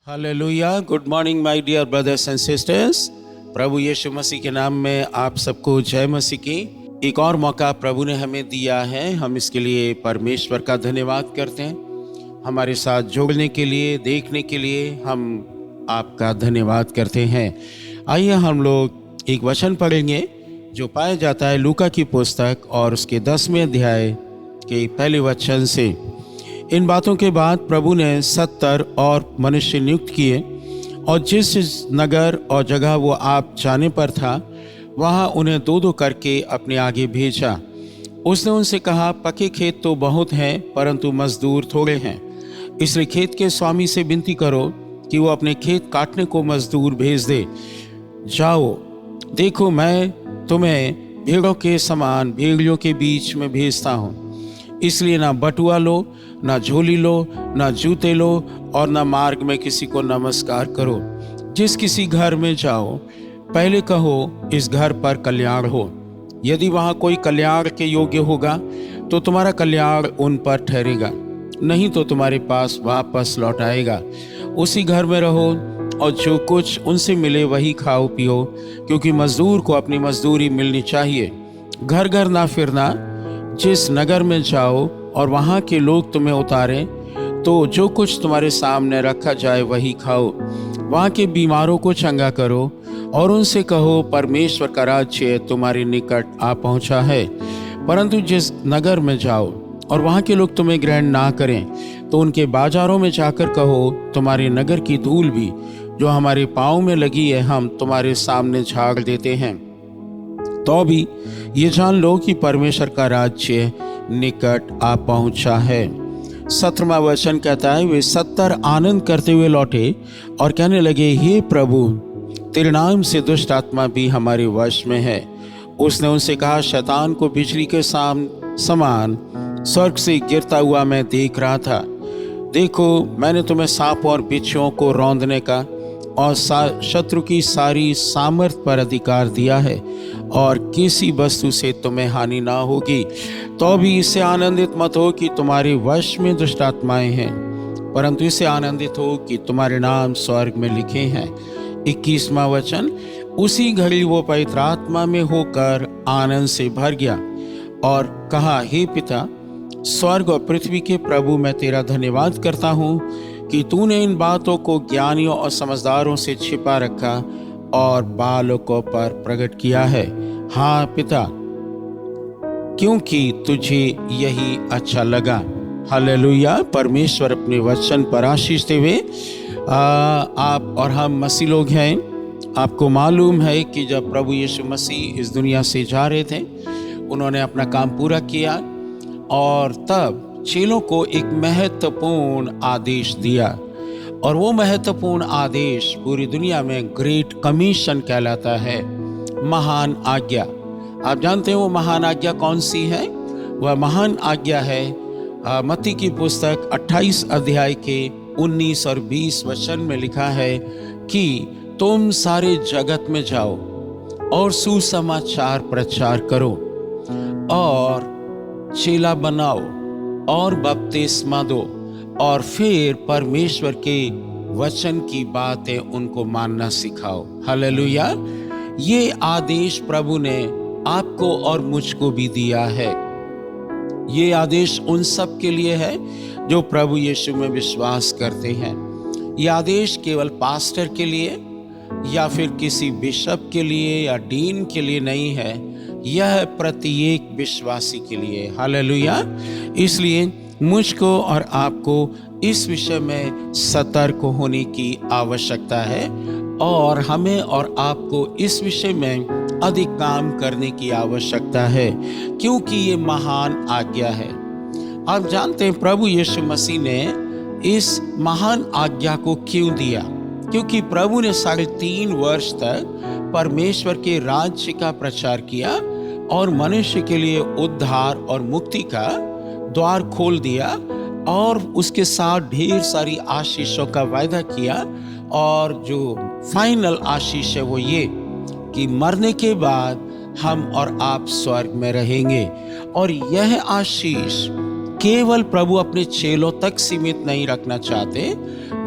Hallelujah. Good morning my dear brothers and sisters. प्रभु यीशु मसीह के नाम में आप सबको जय मसीह की। एक और मौका प्रभु ने हमें दिया है, हम इसके लिए परमेश्वर का धन्यवाद करते हैं। हमारे साथ जुड़ने के लिए, देखने के लिए हम आपका धन्यवाद करते हैं। आइए हम लोग एक वचन पढ़ेंगे जो पाया जाता है लूका की पुस्तक और उसके 10वें अध्याय के पहले वचन से। इन बातों के बाद प्रभु ने 70 और मनुष्य नियुक्त किए और जिस नगर और जगह वो आप जाने पर था वहाँ उन्हें दो दो करके अपने आगे भेजा। उसने उनसे कहा, पके खेत तो बहुत हैं परंतु मजदूर थोड़े हैं, इसलिए खेत के स्वामी से विनती करो कि वो अपने खेत काटने को मजदूर भेज दे। जाओ, देखो मैं तुम्हें भेड़ों के समान भेड़ियों के बीच में भेजता हूँ, इसलिए ना बटुआ लो, ना झोली लो, ना जूते लो और ना मार्ग में किसी को नमस्कार करो। जिस किसी घर में जाओ पहले कहो, इस घर पर कल्याण हो। यदि वहाँ कोई कल्याण के योग्य होगा तो तुम्हारा कल्याण उन पर ठहरेगा, नहीं तो तुम्हारे पास वापस लौट आएगा। उसी घर में रहो और जो कुछ उनसे मिले वही खाओ पियो, क्योंकि मजदूर को अपनी मजदूरी मिलनी चाहिए। घर घर ना फिरना। जिस नगर में जाओ और वहाँ के लोग तुम्हें उतारें तो जो कुछ तुम्हारे सामने रखा जाए वही खाओ। वहाँ के बीमारों को चंगा करो और उनसे कहो, परमेश्वर का राज्य तुम्हारे निकट आ पहुँचा है। परंतु जिस नगर में जाओ और वहाँ के लोग तुम्हें ग्रहण ना करें तो उनके बाजारों में जाकर कहो, तुम्हारे नगर की धूल भी जो हमारे पाँव में लगी है हम तुम्हारे सामने झाड़ देते हैं। तो भी ये जान लो कि परमेश्वर का राज्य निकट आ पहुंचा है। 17वां वचन कहता है, वे 70 आनंद करते हुए लौटे और कहने लगे, हे प्रभु, तेरे नाम से दुष्ट आत्मा भी हमारे वश में है। उसने उनसे कहा, शैतान को बिजली के समान स्वर्ग से गिरता हुआ मैं देख रहा था। देखो, मैंने तुम्हें सांप और बिच्छुओं को रौंदने का और शत्रु की सारी सामर्थ पर अधिकार दिया है और किसी वस्तु से तुम्हें हानि ना होगी। तो भी इससे आनंदित मत हो कि तुम्हारे वश में दुष्ट आत्माएं हैं, परंतु इससे आनंदित हो कि तुम्हारे नाम स्वर्ग में लिखे हैं। 21वां वचन, उसी घड़ी वो पवित्र आत्मा में होकर आनंद से भर गया और कहा, हे पिता, स्वर्ग और पृथ्वी के प्रभु, मैं तेरा धन्यवाद करता हूँ कि तूने इन बातों को ज्ञानियों और समझदारों से छिपा रखा और बालकों पर प्रकट किया है। हाँ पिता, क्योंकि तुझे यही अच्छा लगा। हालेलुया। परमेश्वर अपने वचन पर आशीष दे हुए। आप और हम मसीह लोग हैं। आपको मालूम है कि जब प्रभु यीशु मसीह इस दुनिया से जा रहे थे, उन्होंने अपना काम पूरा किया और तब चेलों को एक महत्वपूर्ण आदेश दिया और वो महत्वपूर्ण आदेश पूरी दुनिया में ग्रेट कमीशन कहलाता है, महान आज्ञा। आप जानते हैं वो महान आज्ञा कौन सी है? वह महान आज्ञा है मत्ती की पुस्तक 28 अध्याय के 19 और 20 वचन में लिखा है कि तुम सारे जगत में जाओ और सुसमाचार प्रचार करो और चेला बनाओ और बपतिस्मा दो और फिर परमेश्वर के वचन की बातें उनको मानना सिखाओ। हालेलुया। ये आदेश प्रभु ने आपको और मुझको भी दिया है। ये आदेश उन सब के लिए है जो प्रभु यीशु में विश्वास करते हैं। ये आदेश केवल पास्टर के लिए या फिर किसी बिशप के लिए या डीन के लिए नहीं है, यह प्रत्येक विश्वासी के लिए। हालेलुया। इसलिए मुझको और आपको इस विषय में सतर्क होने की आवश्यकता है और हमें और आपको इस विषय में अधिक काम करने की आवश्यकता है, क्योंकि ये महान आज्ञा है। आप जानते हैं प्रभु यीशु मसीह ने इस महान आज्ञा को क्यों दिया? क्योंकि प्रभु ने 3.5 वर्ष तक परमेश्वर के राज्य का प्रचार किया और मनुष्य के लिए उद्धार और मुक्ति का द्वार खोल दिया और उसके साथ ढेर सारी आशीषों का वायदा किया। और जो फाइनल आशीष है वो ये कि मरने के बाद हम और आप स्वर्ग में रहेंगे। और यह आशीष केवल प्रभु अपने चेलों तक सीमित नहीं रखना चाहते,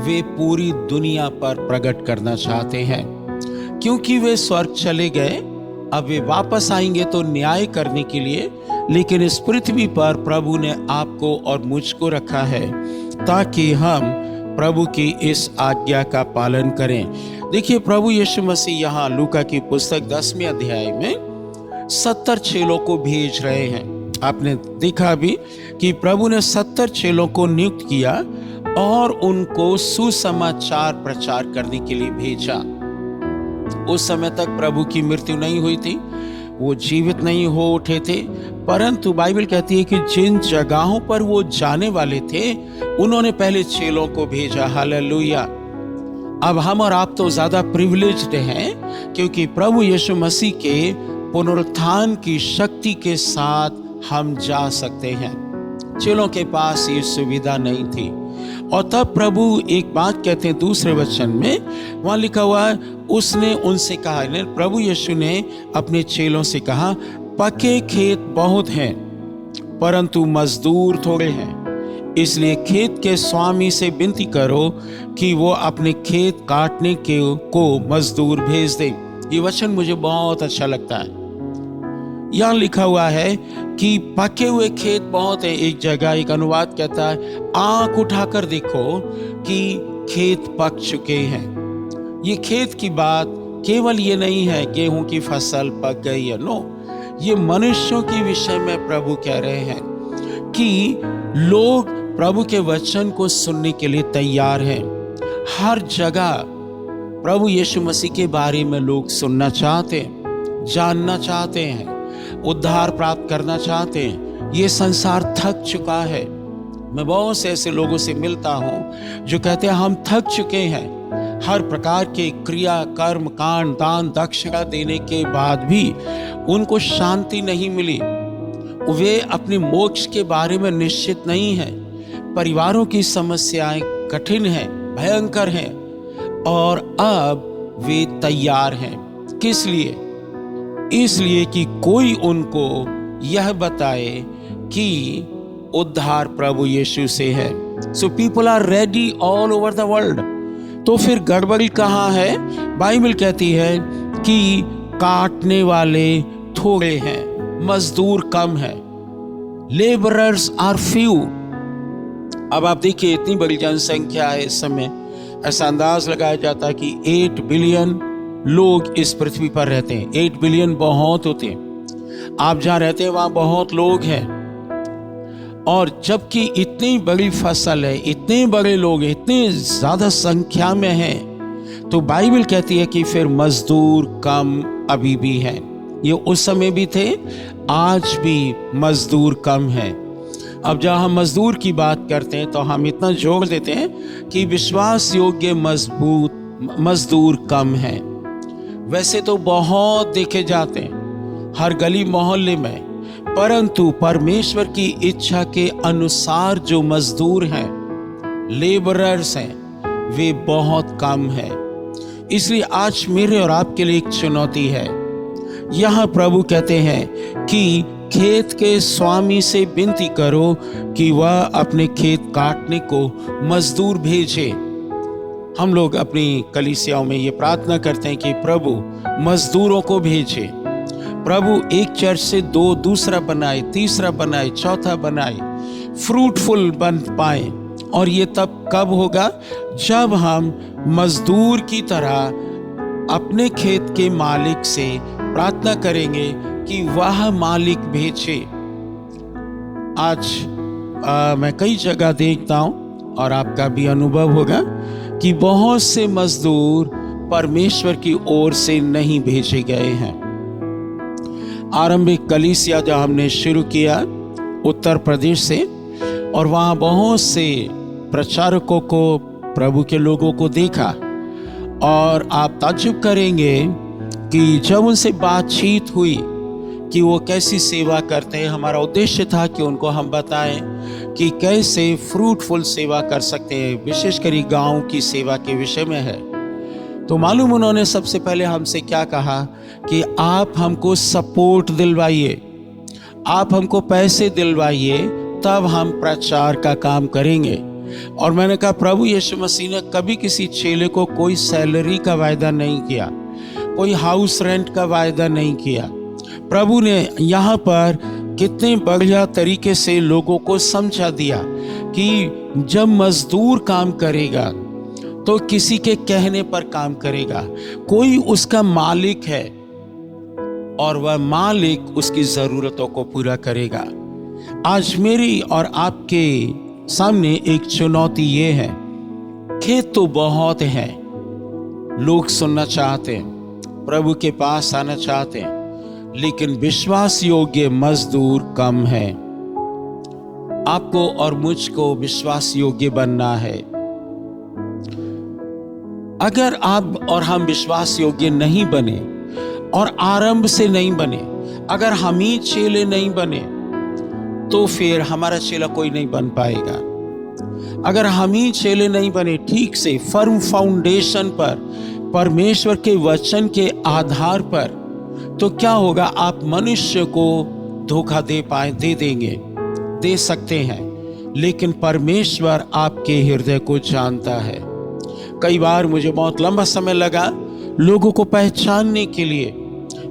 वे पूरी दुनिया पर प्रकट करना चाहते हैं। क्योंकि वे स्वर्ग चले गए, अब वे वापस आएंगे तो न्याय करने के लिए, लेकिन इस पृथ्वी पर प्रभु ने आपको और मुझको रखा है ताकि हम प्रभु की इस आज्ञा का पालन करें। देखिए, प्रभु यीशु मसीह यहाँ लूका की पुस्तक 10वें अध्याय में 70 चेलों को भेज रहे हैं। आपने देखा भी कि प्रभु ने 70 चेलों को नियुक्त किया और उनको सुसमाचार प्रचार करने के लिए भेजा। उस समय तक प्रभु की मृत्यु नहीं हुई थी, वो जीवित नहीं हो उठे थे, परंतु बाइबल कहती है कि जिन जगहों पर वो जाने वाले थे उन्होंने पहले चेलों को भेजा। हालेलुया। अब हम और आप तो ज्यादा प्रिविलेज्ड हैं, क्योंकि प्रभु यीशु मसीह के पुनरुत्थान की शक्ति के साथ हम जा सकते हैं। चेलों के पास ये सुविधा नहीं थी। और तब प्रभु एक बात कहते हैं दूसरे वचन में, वहां लिखा हुआ है, उसने उनसे कहा, प्रभु यीशु ने अपने चेलों से कहा, पके खेत बहुत हैं परंतु मजदूर थोड़े हैं, इसलिए खेत के स्वामी से विनती करो कि वो अपने खेत काटने को मजदूर भेज दे। ये वचन मुझे बहुत अच्छा लगता है। यहाँ लिखा हुआ है कि पके हुए खेत बहुत है। एक जगह एक अनुवाद कहता है, आंख उठाकर देखो कि खेत पक चुके हैं। ये खेत की बात केवल ये नहीं है गेहूं की फसल पक गई है, नो, ये मनुष्यों के विषय में प्रभु कह रहे हैं कि लोग प्रभु के वचन को सुनने के लिए तैयार हैं। हर जगह प्रभु यीशु मसीह के बारे में लोग सुनना चाहते हैं, जानना चाहते हैं, उद्धार प्राप्त करना चाहते हैं। ये संसार थक चुका है। मैं बहुत से ऐसे लोगों से मिलता हूं जो कहते हैं हम थक चुके हैं। हर प्रकार के क्रिया, कर्म, कांड, दान, दक्षिणा देने के बाद भी उनको शांति नहीं मिली। वे अपने मोक्ष के बारे में निश्चित नहीं हैं। परिवारों की समस्याएं कठिन हैं, भयंकर हैं, और अब वे तैयार हैं। किस लिए? इसलिए कि कोई उनको यह बताए कि उद्धार प्रभु यीशु से है। So people are ready all over the world. तो फिर गड़बड़ी कहाँ है? बाइबल कहती है कि काटने वाले थोड़े हैं, मजदूर कम है, लेबरर्स आर फ्यू। अब आप देखिए, इतनी बड़ी जनसंख्या है इस समय, ऐसा अंदाज लगाया जाता है कि 8 बिलियन लोग इस पृथ्वी पर रहते हैं। 8 बिलियन बहुत होते हैं। आप जहां रहते हैं वहां बहुत लोग हैं, और जबकि इतनी बड़ी फसल है, इतने बड़े लोग, इतने ज्यादा संख्या में हैं, तो बाइबल कहती है कि फिर मजदूर कम अभी भी हैं। ये उस समय भी थे, आज भी मजदूर कम है। अब जब हम मजदूर की बात करते हैं तो हम इतना जोड़ देते हैं कि विश्वास योग्य मजदूर कम है। वैसे तो बहुत देखे जाते हैं हर गली मोहल्ले में, परंतु परमेश्वर की इच्छा के अनुसार जो मजदूर हैं, लेबरर्स हैं, वे बहुत कम है। इसलिए आज मेरे और आपके लिए एक चुनौती है। यहाँ प्रभु कहते हैं कि खेत के स्वामी से विनती करो कि वह अपने खेत काटने को मजदूर भेजे। हम लोग अपनी कलीसियाओं में ये प्रार्थना करते हैं कि प्रभु मजदूरों को भेजे। प्रभु एक चर्च से 2 दूसरा बनाए, तीसरा बनाए, चौथा बनाए, फ्रूटफुल बन पाए। और ये तब कब होगा? जब हम मजदूर की तरह अपने खेत के मालिक से प्रार्थना करेंगे कि वह मालिक भेजे। आज मैं कई जगह देखता हूं, और आपका भी अनुभव होगा, कि बहुत से मजदूर परमेश्वर की ओर से नहीं भेजे गए हैं। आरंभिक कलीसिया जब हमने शुरू किया उत्तर प्रदेश से, और वहाँ बहुत से प्रचारकों को, प्रभु के लोगों को देखा, और आप ताज्जुब करेंगे कि जब उनसे बातचीत हुई कि वो कैसी सेवा करते हैं, हमारा उद्देश्य था कि उनको हम बताएं कि कैसे फ्रूटफुल सेवा कर सकते हैं, विशेषकर गांव की सेवा के विषय में है। तो मालूम उन्होंने सबसे पहले हमसे क्या कहा कि आप हमको सपोर्ट दिलवाइए, आप हमको पैसे दिलवाइए, तब हम प्रचार का काम करेंगे। और मैंने कहा प्रभु यीशु मसीह ने कभी किसी चेले को कोई सैलरी का वायदा नहीं किया, कोई हाउस रेंट का वायदा नहीं किया। प्रभु ने यहाँ पर कितने बढ़िया तरीके से लोगों को समझा दिया कि जब मजदूर काम करेगा तो किसी के कहने पर काम करेगा, कोई उसका मालिक है और वह मालिक उसकी ज़रूरतों को पूरा करेगा। आज मेरी और आपके सामने एक चुनौती ये है, खेत तो बहुत हैं, लोग सुनना चाहते हैं, प्रभु के पास आना चाहते हैं, लेकिन विश्वास योग्य मजदूर कम है। आपको और मुझको विश्वास योग्य बनना है। अगर आप और हम विश्वास योग्य नहीं बने और आरंभ से नहीं बने, अगर हम ही चेले नहीं बने, तो फिर हमारा चेला कोई नहीं बन पाएगा। अगर हम ही चेले नहीं बने ठीक से फर्म फाउंडेशन पर, परमेश्वर के वचन के आधार पर, तो क्या होगा, आप मनुष्य को धोखा दे सकते हैं, लेकिन परमेश्वर आपके हृदय को जानता है। कई बार मुझे बहुत लंबा समय लगा लोगों को पहचानने के लिए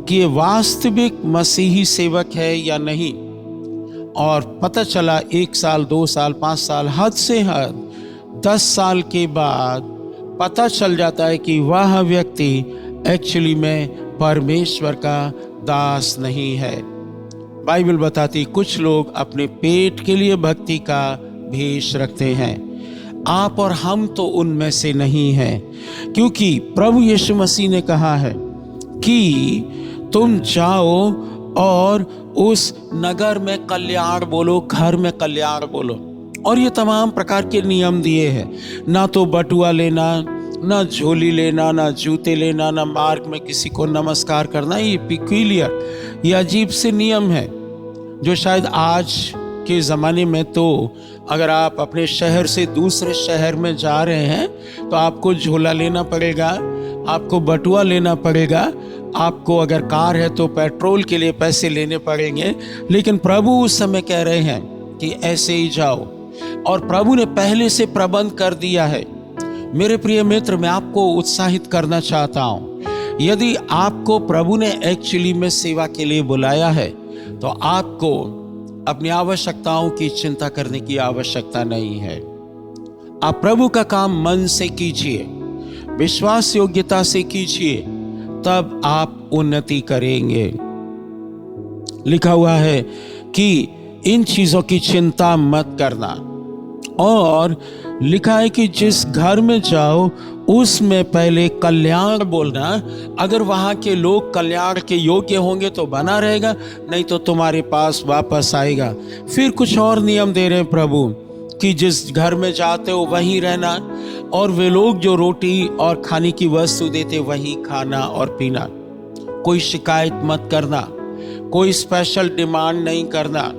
कि ये वास्तविक मसीही सेवक है या नहीं, और पता चला 1 साल, 2 साल, 5 साल, हद से हद 10 साल के बाद पता चल जाता है कि वह व्यक्ति एक्चुअली में परमेश्वर का दास नहीं है। बाइबल बताती कुछ लोग अपने पेट के लिए भक्ति का भेष रखते हैं। आप और हम तो उनमें से नहीं हैं, क्योंकि प्रभु यीशु मसीह ने कहा है कि तुम जाओ और उस नगर में कल्याण बोलो, घर में कल्याण बोलो, और ये तमाम प्रकार के नियम दिए हैं। ना तो बटुआ लेना, ना झोली लेना, ना जूते लेना, ना मार्ग में किसी को नमस्कार करना। ये पिक्यूलियर, ये अजीब से नियम है जो शायद आज के ज़माने में, तो अगर आप अपने शहर से दूसरे शहर में जा रहे हैं तो आपको झोला लेना पड़ेगा, आपको बटुआ लेना पड़ेगा, आपको अगर कार है तो पेट्रोल के लिए पैसे लेने पड़ेंगे। लेकिन प्रभु उस समय कह रहे हैं कि ऐसे ही जाओ, और प्रभु ने पहले से प्रबंध कर दिया है। मेरे प्रिय मित्र, मैं आपको उत्साहित करना चाहता हूँ, यदि आपको प्रभु ने एक्चुअली में सेवा के लिए बुलाया है तो आपको अपनी आवश्यकताओं की चिंता करने की आवश्यकता नहीं है। आप प्रभु का काम मन से कीजिए, विश्वास योग्यता से कीजिए, तब आप उन्नति करेंगे। लिखा हुआ है कि इन चीजों की चिंता मत करना, और लिखा है कि जिस घर में जाओ उसमें पहले कल्याण बोलना। अगर वहाँ के लोग कल्याण के योग्य होंगे तो बना रहेगा, नहीं तो तुम्हारे पास वापस आएगा। फिर कुछ और नियम दे रहे हैं प्रभु कि जिस घर में जाते हो वहीं रहना, और वे लोग जो रोटी और खाने की वस्तु देते वहीं खाना और पीना। कोई शिकायत मत करना, कोई स्पेशल डिमांड नहीं करना,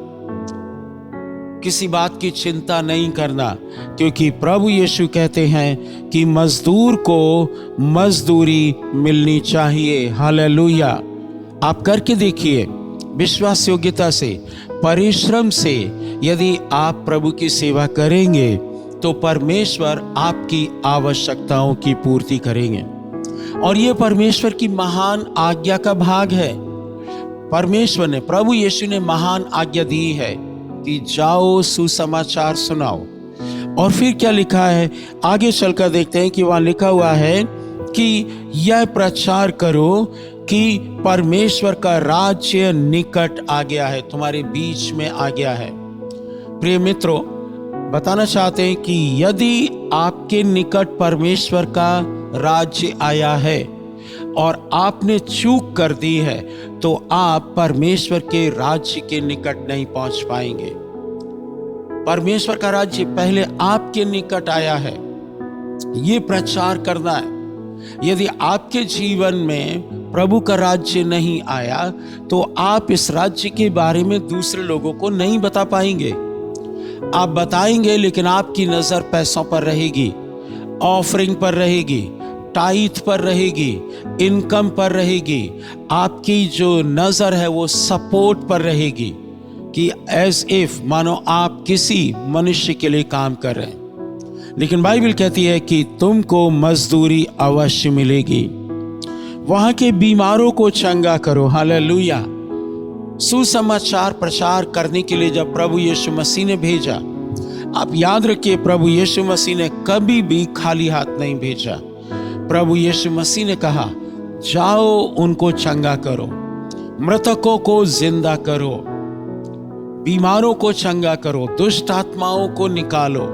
किसी बात की चिंता नहीं करना, क्योंकि प्रभु यीशु कहते हैं कि मजदूर को मजदूरी मिलनी चाहिए। हालेलुया। आप करके देखिए, विश्वास योग्यता से, परिश्रम से यदि आप प्रभु की सेवा करेंगे तो परमेश्वर आपकी आवश्यकताओं की पूर्ति करेंगे। और ये परमेश्वर की महान आज्ञा का भाग है। परमेश्वर ने, प्रभु यीशु ने महान आज्ञा दी है कि जाओ सुसमाचार सुनाओ। और फिर क्या लिखा है, आगे चलकर देखते हैं कि वहां लिखा हुआ है कि यह प्रचार करो कि परमेश्वर का राज्य निकट आ गया है, तुम्हारे बीच में आ गया है। प्रिय मित्रों, बताना चाहते हैं कि यदि आपके निकट परमेश्वर का राज्य आया है और आपने चूक कर दी है, तो आप परमेश्वर के राज्य के निकट नहीं पहुंच पाएंगे। परमेश्वर का राज्य पहले आपके निकट आया है, ये प्रचार करना है। यदि आपके जीवन में प्रभु का राज्य नहीं आया तो आप इस राज्य के बारे में दूसरे लोगों को नहीं बता पाएंगे। आप बताएंगे, लेकिन आपकी नजर पैसों पर रहेगी, ऑफरिंग पर रहेगी, टाइथ पर रहेगी, इनकम पर रहेगी। आपकी जो नजर है वो सपोर्ट पर रहेगी, कि एज इफ मानो आप किसी मनुष्य के लिए काम कर रहे हैं। लेकिन बाइबल कहती है कि तुमको मजदूरी अवश्य मिलेगी। वहां के बीमारों को चंगा करो। हालेलुया। सुसमाचार प्रचार करने के लिए जब प्रभु यीशु मसीह ने भेजा, आप याद रखिए, प्रभु यीशु मसीह ने कभी भी खाली हाथ नहीं भेजा। प्रभु यीशु मसीह ने कहा, जाओ उनको चंगा करो, मृतकों को जिंदा करो, बीमारों को चंगा करो, दुष्ट आत्माओं को निकालो।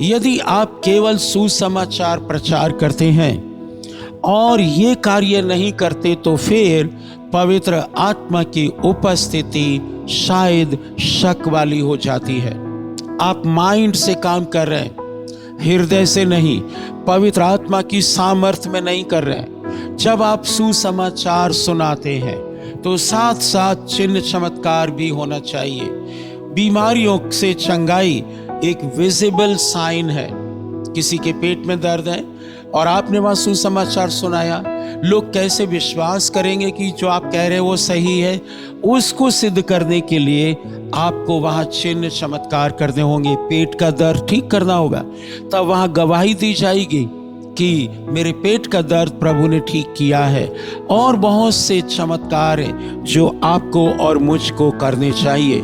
यदि आप केवल सुसमाचार प्रचार करते हैं और ये कार्य नहीं करते तो फिर पवित्र आत्मा की उपस्थिति शायद शक वाली हो जाती है। आप माइंड से काम कर रहे हैं, हृदय से नहीं, पवित्र आत्मा की सामर्थ्य में नहीं कर रहे हैं। जब आप सुसमाचार सुनाते हैं तो साथ साथ चिन्ह चमत्कार भी होना चाहिए। बीमारियों से चंगाई एक विजिबल साइन है। किसी के पेट में दर्द है और आपने वहां सुसमाचार सुनाया, लोग कैसे विश्वास करेंगे कि जो आप कह रहे हैं वो सही है? उसको सिद्ध करने के लिए आपको वहां चिन्ह चमत्कार करने होंगे, पेट का दर्द ठीक करना होगा। तब वहां गवाही दी जाएगी कि मेरे पेट का दर्द प्रभु ने ठीक किया है। और बहुत से चमत्कार हैं जो आपको और मुझको करने चाहिए।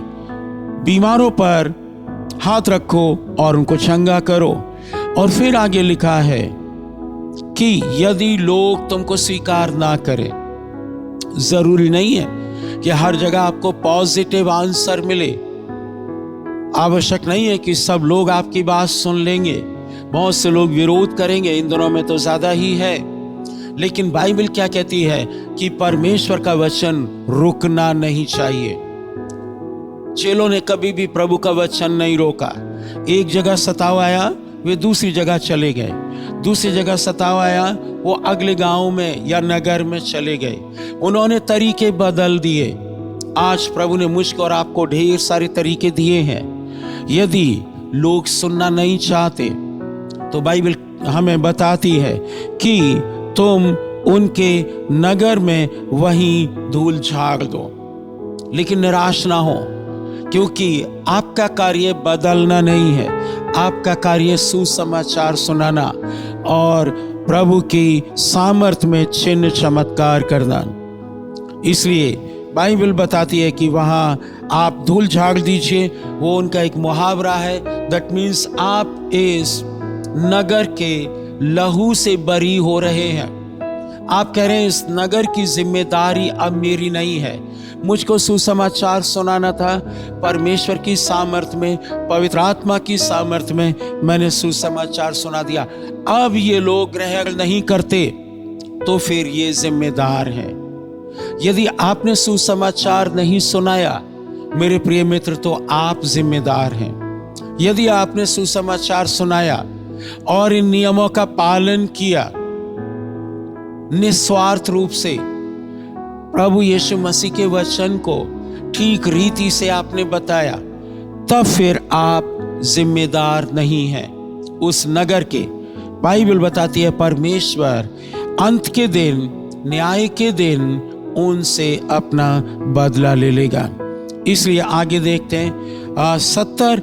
बीमारों पर हाथ रखो और उनको चंगा करो। और फिर आगे लिखा है कि यदि लोग तुमको स्वीकार ना करें, जरूरी नहीं है कि हर जगह आपको पॉजिटिव आंसर मिले। आवश्यक नहीं है कि सब लोग आपकी बात सुन लेंगे। बहुत से लोग विरोध करेंगे, इन दिनों में तो ज्यादा ही है। लेकिन बाइबल क्या कहती है कि परमेश्वर का वचन रुकना नहीं चाहिए। चेलों ने कभी भी प्रभु का वचन नहीं रोका। एक जगह सताव आया, वे दूसरी जगह चले गए। दूसरी जगह सताव आया, वो अगले गांव में या नगर में चले गए। उन्होंने तरीके बदल दिए। आज प्रभु ने मुझको और आपको ढेर सारे तरीके दिए हैं। यदि लोग सुनना नहीं चाहते तो बाइबल हमें बताती है कि तुम उनके नगर में वहीं धूल झाड़ दो, लेकिन निराश ना हो, क्योंकि आपका कार्य बदलना नहीं है। आपका कार्य सुसमाचार सुनाना और प्रभु की सामर्थ में चिन्ह चमत्कार करना। इसलिए बाइबल बताती है कि वहां आप धूल झाड़ दीजिए। वो उनका एक मुहावरा है, दैट मीन्स आप इस नगर के लहू से बरी हो रहे हैं। आप कह रहे हैं इस नगर की जिम्मेदारी अब मेरी नहीं है, मुझको सुसमाचार सुनाना था। परमेश्वर की सामर्थ में, पवित्र आत्मा की सामर्थ में मैंने सुसमाचार सुना दिया। अब ये लोग ग्रहण नहीं करते तो फिर ये जिम्मेदार है। यदि आपने सुसमाचार नहीं सुनाया मेरे प्रिय मित्र, तो आप जिम्मेदार हैं। यदि आपने सुसमाचार सुनाया और इन नियमों का पालन किया निस्वार्थ रूप से, प्रभु यीशु मसीह के वचन को ठीक रीति से आपने बताया, तब फिर आप जिम्मेदार नहीं हैं उस नगर के। बाइबल बताती है परमेश्वर अंत के दिन, न्याय के दिन उनसे अपना बदला ले लेगा। इसलिए आगे देखते हैं 70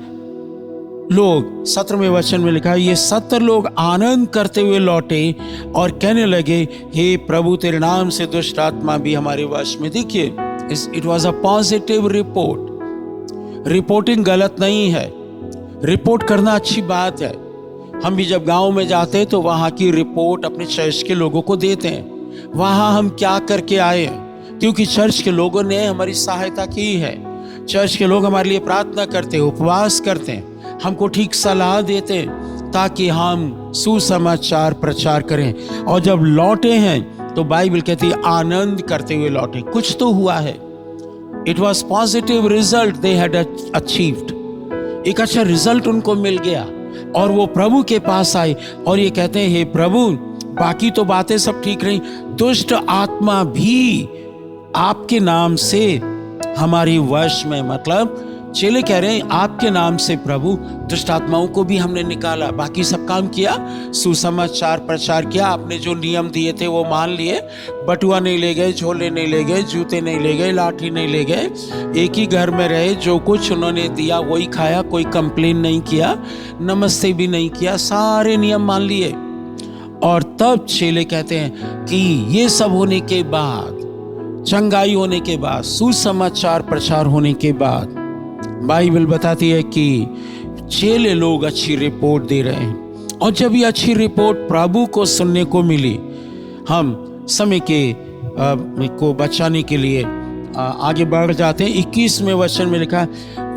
लोग, 17वें वचन में लिखा है, ये 70 लोग आनंद करते हुए लौटे और कहने लगे, हे प्रभु तेरे नाम से दुष्ट आत्मा भी हमारे वश में। देखिए, it was a positive report. Reporting गलत नहीं है, रिपोर्ट करना अच्छी बात है। हम भी जब गांव में जाते हैं तो वहां की रिपोर्ट अपने चर्च के लोगों को देते हैं, वहां हम क्या करके आए हैं, क्योंकि चर्च के लोगों ने हमारी सहायता की है। चर्च के लोग हमारे लिए प्रार्थना करते हैं, उपवास करते हैं, हमको ठीक सलाह देते हैं ताकि हम सुसमाचार प्रचार करें। और जब लौटे हैं तो बाइबल कहती है आनंद करते हुए लौटे। कुछ तो हुआ है। It was positive result they had achieved. एक अच्छा रिजल्ट उनको मिल गया और वो प्रभु के पास आए और ये कहते हैं, हे प्रभु, बाकी तो बातें सब ठीक रही, दुष्ट आत्मा भी आपके नाम से हमारी वश में, मतलब चेले कह रहे हैं आपके नाम से प्रभु दुष्ट आत्माओं को भी हमने निकाला, बाकी सब काम किया, सुसमाचार प्रचार किया, आपने जो नियम दिए थे वो मान लिए, बटुआ नहीं ले गए, झोले नहीं ले गए, जूते नहीं ले गए, लाठी नहीं ले गए, एक ही घर में रहे, जो कुछ उन्होंने दिया वही खाया, कोई कंप्लेन नहीं किया, नमस्ते भी नहीं किया, सारे नियम मान लिए। और तब चेले कहते हैं कि ये सब होने के बाद, चंगाई होने के बाद, सुसमाचार प्रचार होने के बाद, बाइबल बताती है कि चेले लोग अच्छी रिपोर्ट दे रहे हैं। और जब ये अच्छी रिपोर्ट प्रभु को सुनने को मिली, हम समय को बचाने के लिए आगे बढ़ जाते हैं। 21वें वचन में लिखा,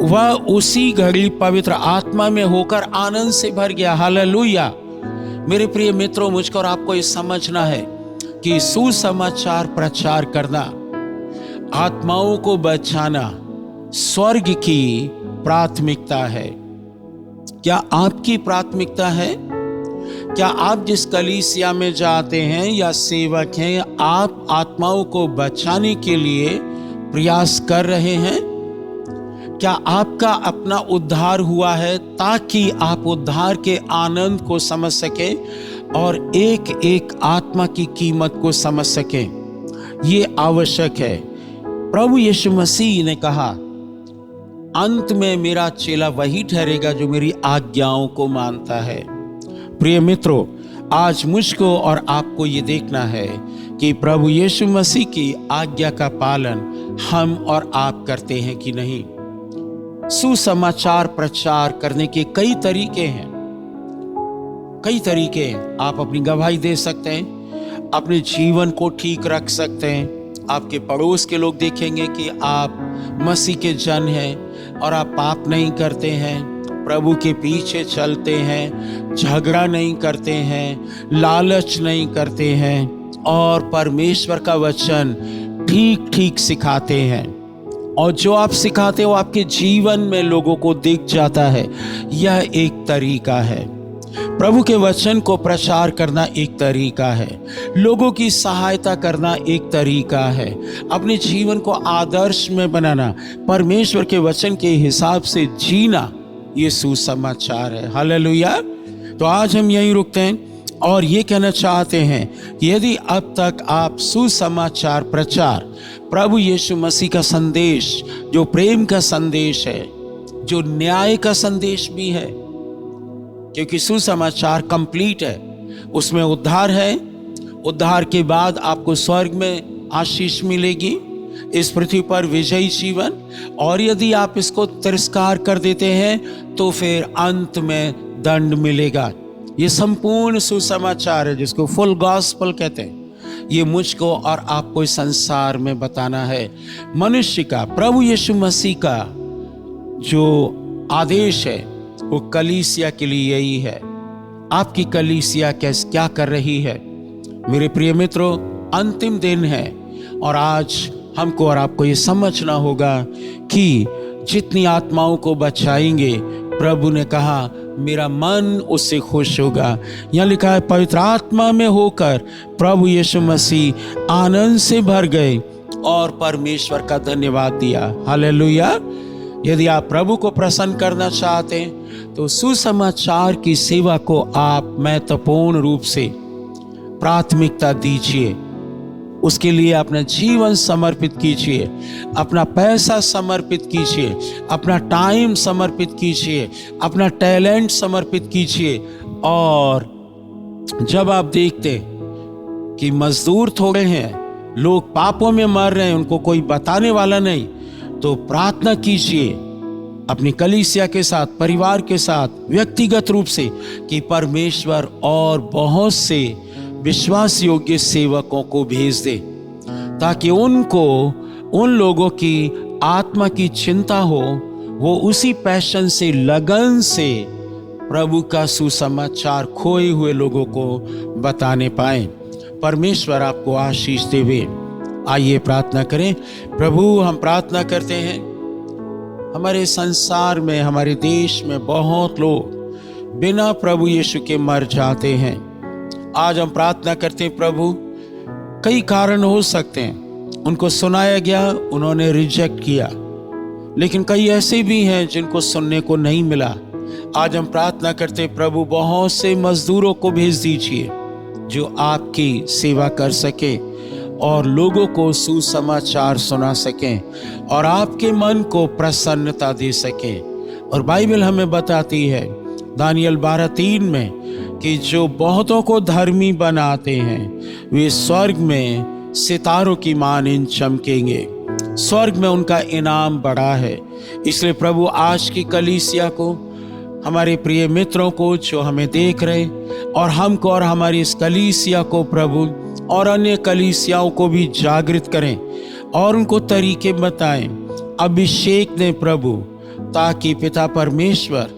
वह उसी घड़ी पवित्र आत्मा में होकर आनंद से भर गया। हालेलुया। मेरे प्रिय मित्रों, मुझको और आपको ये समझना है कि सुसमाचार प्रचार करना, आत्माओं को बचाना स्वर्ग की प्राथमिकता है। क्या आपकी प्राथमिकता है? क्या आप जिस कलीसिया में जाते हैं या सेवक हैं, आप आत्माओं को बचाने के लिए प्रयास कर रहे हैं? क्या आपका अपना उद्धार हुआ है ताकि आप उद्धार के आनंद को समझ सकें और एक एक आत्मा की कीमत को समझ सकें? ये आवश्यक है। प्रभु यीशु मसीह ने कहा, अंत में मेरा चेला वही ठहरेगा जो मेरी आज्ञाओं को मानता है। प्रिय मित्रों, आज मुझको और आपको ये देखना है कि प्रभु यीशु मसीह की आज्ञा का पालन हम और आप करते हैं कि नहीं। सुसमाचार प्रचार करने के कई तरीके हैं, कई तरीके हैं। आप अपनी गवाही दे सकते हैं, अपने जीवन को ठीक रख सकते हैं। आपके पड़ोस के लोग देखेंगे कि आप मसीह के जन हैं और आप पाप नहीं करते हैं, प्रभु के पीछे चलते हैं, झगड़ा नहीं करते हैं, लालच नहीं करते हैं और परमेश्वर का वचन ठीक ठीक सिखाते हैं। और जो आप सिखाते हो आपके जीवन में लोगों को दिख जाता है। यह एक तरीका है। प्रभु के वचन को प्रचार करना एक तरीका है, लोगों की सहायता करना एक तरीका है, अपने जीवन को आदर्श में बनाना, परमेश्वर के वचन के हिसाब से जीना, ये सुसमाचार है। हालेलुया। तो आज हम यहीं रुकते हैं और ये कहना चाहते हैं कि यदि अब तक आप सुसमाचार प्रचार, प्रभु यीशु मसीह का संदेश, जो प्रेम का संदेश है, जो न्याय का संदेश भी है, क्योंकि सुसमाचार कंप्लीट है, उसमें उद्धार है, उद्धार के बाद आपको स्वर्ग में आशीष मिलेगी, इस पृथ्वी पर विजयी जीवन, और यदि आप इसको तिरस्कार कर देते हैं तो फिर अंत में दंड मिलेगा। ये संपूर्ण सुसमाचार है जिसको फुल गॉस्पेल कहते हैं। ये मुझको और आपको इस संसार में बताना है। मनुष्य का, प्रभु यीशु मसीह का जो आदेश है वो कलीसिया के लिए यही है। आपकी कलीसिया क्या कर रही है? मेरे प्रिय मित्रों, अंतिम दिन है और आज हमको और आपको ये समझना होगा कि जितनी आत्माओं को बचाएंगे, प्रभु ने कहा मेरा मन उससे खुश होगा। यहाँ लिखा है, पवित्र आत्मा में होकर प्रभु यीशु मसीह आनंद से भर गए और परमेश्वर का धन्यवाद दिया। हालेलुया। यदि आप प्रभु को प्रसन्न करना चाहते हैं तो सुसमाचार की सेवा को आप महत्वपूर्ण रूप से प्राथमिकता दीजिए। उसके लिए अपना जीवन समर्पित कीजिए, अपना पैसा समर्पित कीजिए, अपना टाइम समर्पित कीजिए, अपना टैलेंट समर्पित कीजिए। और जब आप देखते कि मजदूर थोड़े हैं, लोग पापों में मर रहे हैं, उनको कोई बताने वाला नहीं, तो प्रार्थना कीजिए अपनी कलीसिया के साथ, परिवार के साथ, व्यक्तिगत रूप से कि परमेश्वर और बहुत से विश्वास योग्य सेवकों को भेज दे ताकि उनको, उन लोगों की आत्मा की चिंता हो, वो उसी पैशन से, लगन से प्रभु का सुसमाचार खोए हुए लोगों को बताने पाए। परमेश्वर आपको आशीष देवे। आइए प्रार्थना करें। प्रभु, हम प्रार्थना करते हैं, हमारे संसार में, हमारे देश में बहुत लोग बिना प्रभु यीशु के मर जाते हैं। आज हम प्रार्थना करते हैं प्रभु, कई कारण हो सकते हैं, उनको सुनाया गया, उन्होंने रिजेक्ट किया, लेकिन कई ऐसे भी हैं जिनको सुनने को नहीं मिला। आज हम प्रार्थना करते, प्रभु बहुत से मजदूरों को भेज दीजिए जो आपकी सेवा कर सके और लोगों को सुसमाचार सुना सकें और आपके मन को प्रसन्नता दे सकें। और बाइबल हमें बताती है दानियल 12:3 में कि जो बहुतों को धर्मी बनाते हैं वे स्वर्ग में सितारों की मानिंद चमकेंगे। स्वर्ग में उनका इनाम बड़ा है। इसलिए प्रभु आज की कलीसिया को, हमारे प्रिय मित्रों को जो हमें देख रहे, और हमको और हमारी इस कलीसिया को प्रभु और अन्य कलीसियाओं को भी जागृत करें और उनको तरीके बताएं, अभिषेक दें प्रभु, ताकि पिता परमेश्वर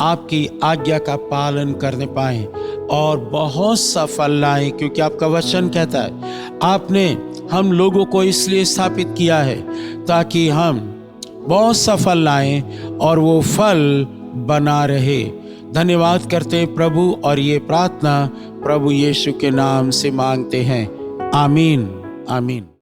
आपकी आज्ञा का पालन करने पाएं और बहुत सफल लाएं। क्योंकि आपका वचन कहता है आपने हम लोगों को इसलिए स्थापित किया है ताकि हम बहुत सफल लाएं और वो फल बना रहे। धन्यवाद करते हैं प्रभु, और ये प्रार्थना प्रभु यीशु के नाम से मांगते हैं। आमीन, आमीन।